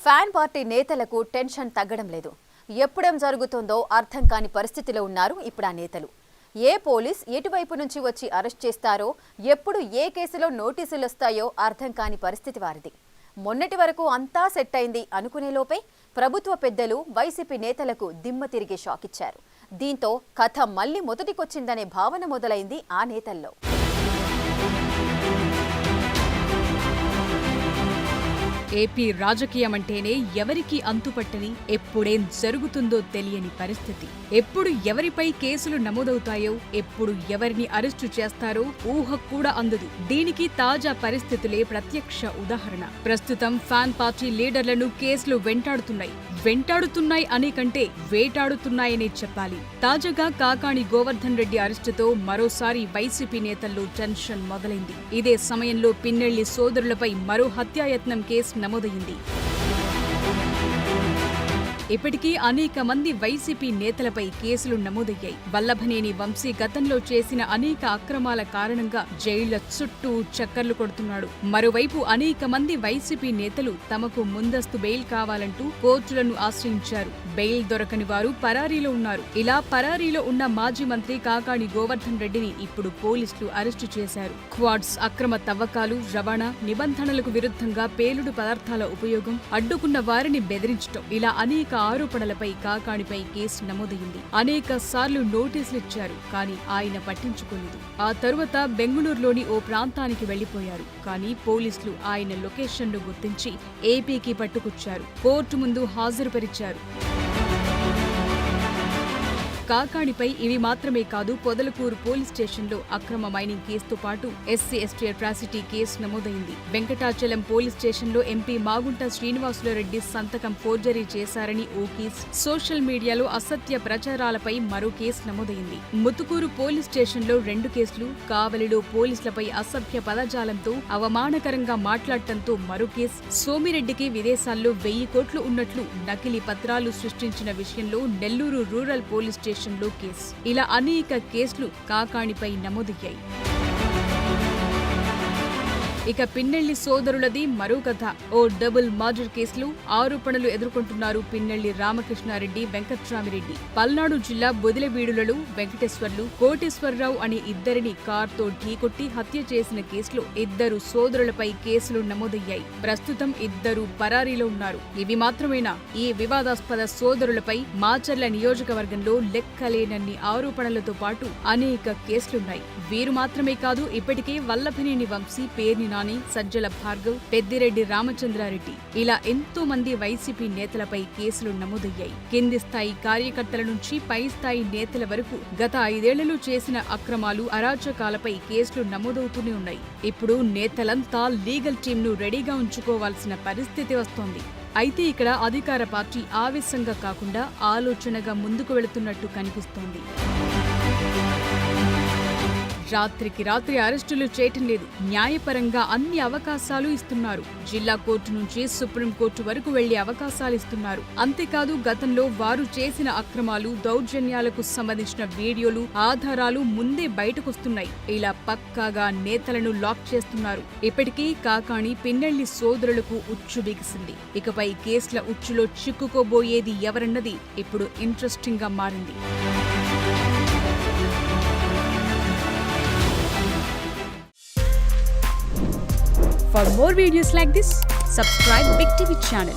Fan party నేతలకు tension తగ్గడం లేదు. ఎప్పుడేం జరుగుతుందో అర్థం కాని పరిస్థితిలో ఉన్నారు ఇప్పుడు ఆ నేతలు. ఏ పోలీస్ ఎటువైపు నుంచి వచ్చి అరెస్ట్ చేస్తారో, ఎప్పుడు ఏ కేసులో నోటీసులు వస్తాయో అర్థం కాని పరిస్థితి వారిది. మొన్నటి వరకు అంతా సెట్ అయింది అనుకునే లోపే ప్రభుత్వ పెద్దలు వైసీపీ నేతలకు దిమ్మ తిరిగే షాక్ ఇచ్చారు. దీంతో కథ మళ్లీ మొదటికొచ్చిందనే భావన మొదలైంది ఆ నేతల్లో. ఏపీ రాజకీయమంటేనే ఎవరికి అంతుపట్టని, ఎప్పుడేం జరుగుతుందో తెలియని పరిస్థితి. ఎప్పుడు ఎవరిపై కేసులు నమోదవుతాయో, ఎప్పుడు ఎవరిని అరెస్టు చేస్తారో ఊహ కూడా అందదు. దీనికి తాజా పరిస్థితులే ప్రత్యక్ష ఉదాహరణ. ప్రస్తుతం ఫ్యాన్ పార్టీ లీడర్లను కేసులు వెంటాడుతున్నాయి అనే కంటే వేటాడుతున్నాయనే చెప్పాలి. తాజాగా కాకాణి గోవర్ధన్ రెడ్డి అరెస్టుతో మరోసారి వైసీపీ నేతల్లో టెన్షన్ మొదలైంది. ఇదే సమయంలో పిన్నెల్లి సోదరులపై మరో హత్యాయత్నం కేసు నమోదైంది. ఇప్పటికీ అనేక మంది వైసీపీ నేతలపై కేసులు నమోదయ్యాయి. వల్లభనేని వంశీ గతంలో చేసిన అనేక అక్రమాల కారణంగా జైళ్ల చుట్టూ చక్కర్లు కొడుతున్నాడు. మరోవైపు అనేక మంది వైసీపీ నేతలు తమకు ముందస్తు బెయిల్ కావాలంటూ కోర్టులను ఆశ్రయించారు. బెయిల్ దొరకని వారు పరారీలో ఉన్నారు. ఇలా పరారీలో ఉన్న మాజీ మంత్రి కాకాణి గోవర్ధన్ రెడ్డిని ఇప్పుడు పోలీసులు అరెస్టు చేశారు. క్వాడ్స్, అక్రమ తవ్వకాలు, రవాణా, నిబంధనలకు విరుద్ధంగా పేలుడు పదార్థాల ఉపయోగం, అడ్డుకున్న వారిని బెదిరించడం, ఇలా అనేక ఆరోపణలపై కాకాణిపై కేసు నమోదైంది. అనేక సార్లు నోటీసులిచ్చారు, కానీ ఆయన పట్టించుకోలేదు. ఆ తరువాత బెంగుళూరులోని ఓ ప్రాంతానికి వెళ్లిపోయారు. కానీ పోలీసులు ఆయన లొకేషన్ను గుర్తించి ఏపీకి పట్టుకొచ్చారు. కోర్టు ముందు హాజరుపరిచారు. కాకాణిపై ఇవి మాత్రమే కాదు, పొదలకూరు పోలీస్ స్టేషన్లో అక్రమ మైనింగ్ కేసుతో పాటు ఎస్సీ ఎస్టీ అట్రాసిటీ కేసు నమోదైంది. వెంకటాచలం పోలీస్ స్టేషన్లో ఎంపీ మాగుంట శ్రీనివాసులరెడ్డి సంతకం ఫోర్జరీ చేశారని ఓ కేసు, సోషల్ మీడియాలో అసత్య ప్రచారాలపై మరో కేసు నమోదైంది. ముతుకూరు పోలీస్ స్టేషన్లో 2 కేసులు, కావలిలో పోలీసులపై అసభ్య పదజాలంతో అవమానకరంగా మాట్లాడటంతో మరో కేసు, సోమిరెడ్డికి విదేశాల్లో 1000 కోట్లు ఉన్నట్లు నకిలీ పత్రాలు సృష్టించిన విషయంలో నెల్లూరు రూరల్ పోలీస్ స్టేషన్లో కేసు, ఇలా అనేక కేసులు కాకాణిపై నమోదయ్యాయి. ఇక పిన్నెల్లి సోదరులది మరో కథ. ఓ డబుల్ మర్డర్ కేసులో ఆరోపణలు ఎదుర్కొంటున్నారు పిన్నెల్లి రామకృష్ణారెడ్డి, వెంకట్రామిరెడ్డి. పల్నాడు జిల్లా బొదిలవీడులలో వెంకటేశ్వర్లు, కోటేశ్వరరావు అనే ఇద్దరిని కార్తో ఢీకొట్టి హత్య చేసిన కేసులో 2 సోదరులపై కేసులు నమోదయ్యాయి. ప్రస్తుతం 2 పరారీలో ఉన్నారు. ఇవి మాత్రమేనా? ఈ వివాదాస్పద సోదరులపై మాచర్ల నియోజకవర్గంలో లెక్కలేనన్ని ఆరోపణలతో పాటు అనేక కేసులున్నాయి. వీరు మాత్రమే కాదు, ఇప్పటికే వల్లభనేని వంశీ, పేర్ని నాని, సజ్జల భార్గవ్, పెద్దిరెడ్డి రామచంద్రారెడ్డి, ఇలా ఎంతో మంది వైసీపీ నేతలపై కేసులు నమోదయ్యాయి. కింది స్థాయి కార్యకర్తల నుంచి పై స్థాయి నేతల వరకు గత 5 ఏళ్లలో చేసిన అక్రమాలు, అరాచకాలపై కేసులు నమోదవుతూనే ఉన్నాయి. ఇప్పుడు నేతలంతా లీగల్ టీంను రెడీగా ఉంచుకోవాల్సిన పరిస్థితి వస్తోంది. అయితే ఇక్కడ అధికార పార్టీ ఆవేశంగా కాకుండా ఆలోచనగా ముందుకు వెళుతున్నట్టు కనిపిస్తోంది. రాత్రికి రాత్రి అరెస్టులు చేయటం లేదు. న్యాయపరంగా అన్ని అవకాశాలు ఇస్తున్నారు. జిల్లా కోర్టు నుంచి సుప్రీంకోర్టు వరకు వెళ్లే అవకాశాలు ఇస్తున్నారు. అంతేకాదు, గతంలో వారు చేసిన అక్రమాలు, దౌర్జన్యాలకు సంబంధించిన వీడియోలు, ఆధారాలు ముందే బయటకొస్తున్నాయి. ఇలా పక్కాగా నేతలను లాక్ చేస్తున్నారు. ఇప్పటికీ కాకాణి, పిన్నెల్లి సోదరులకు ఉచ్చు బిగిసింది. ఇకపై కేసుల ఉచ్చులో చిక్కుకోబోయేది ఎవరన్నది ఇప్పుడు ఇంట్రెస్టింగ్ గా మారింది. For more videos like this, subscribe Big TV channel.